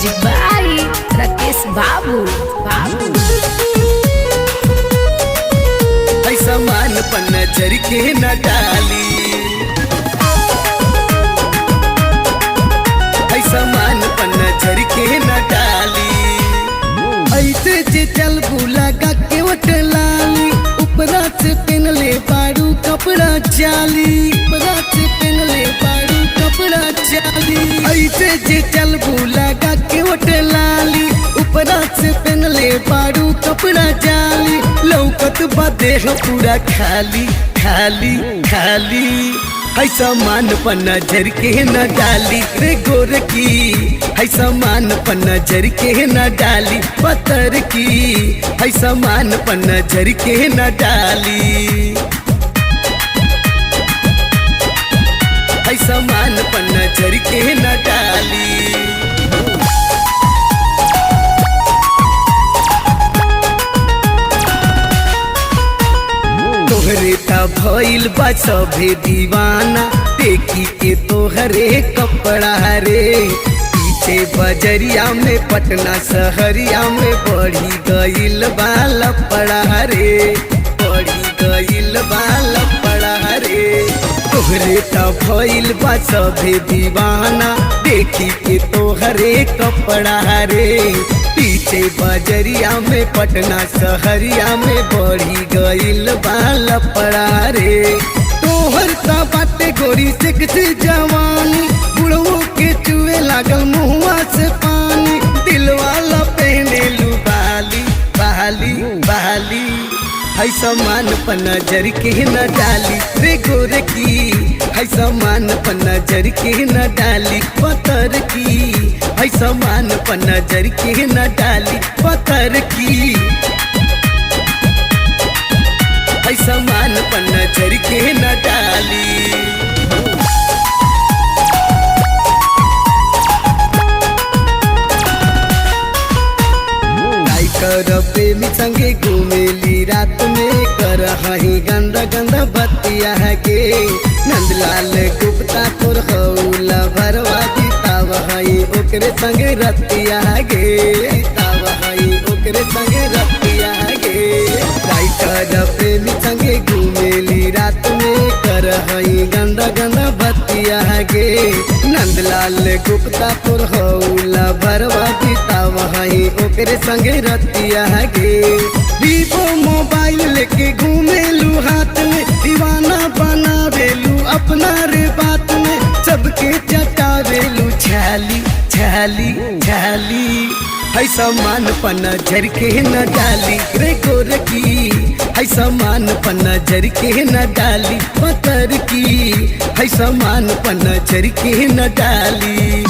Music बाई राकेश बाबू। सामान पर नजर के न डाली, सामान पर नजर के न डाली। ऐसे जे चल बुला का के लाली, ऊपरा से पहन ले बारू कपड़ा चाली, ऊपरा से पहन ले बारू कपड़ा चाली। ऐसे जे चल बुला का के लाली, ऊपरा से पहन ले बारू कपड़ा चाली। लौकत बादे हो पूरा खाली खाली खाली, है सामान पर नजर के न डाली रे गोरकी, है सामान पर नजर के न डाली पत्थर की, है सामान पर नजर के न डाली, है सामान पर नजर के न डाली। तोहरे ता भइल बा सभे दीवाना, देखी के तोहरे कपड़ा रे। पीछे बजरिया में पटना शहरिया में बढ़ी गइल बा लफड़ा रे, बढ़ी गइल बा लफड़ा रे। तोहरे ता भइल बा सभे दीवाना, देखी के तोहरे कपड़ा रे। पीछे बजरिया में पटना शहरिया में बढ़ी गइल बा लफड़ा रे। तोहर ता बाटे गोरी से किसी जवानी, बुढ़वो के चुए लागल मुहुआ से पानी। दिल वाला पहने लू बाली बाली बाली, है सामान पर नजर के न डाली रे गोरकी, है सामान पर नजर के न डाली पत्थर की, है सामान पर नजर के न डाली पत्थर की, है सामान पर नजर के न डाली। कर प्रेमी संगे घूमेली रात में, कर हही गंदा गंदा बतिया के। नंदलाल गुप्ता तोर हौला भरवा दीताव हई ओकरे संगे रतिया गे, ताव हई ओकरे संगे रतिया गे। कर प्रेमी संगे घूमेली रात में, कर हई गंदा गंदा बतिया गे। नंदलाल गुप्ता तोर हौला भरवा दीताव हई ओकरे संगे रतिया गे। वीवो मोबाइल लेके घूमेलू हाथ में, दीवाना बनावेलू अपना रे बात में। सबके चटावेलू छाली छाली छाली, है सामान पर नजर के न डाली रे गोरकी, है सामान पर नजर के न डाली पत्थर की, है सामान पर नजर के न डाली।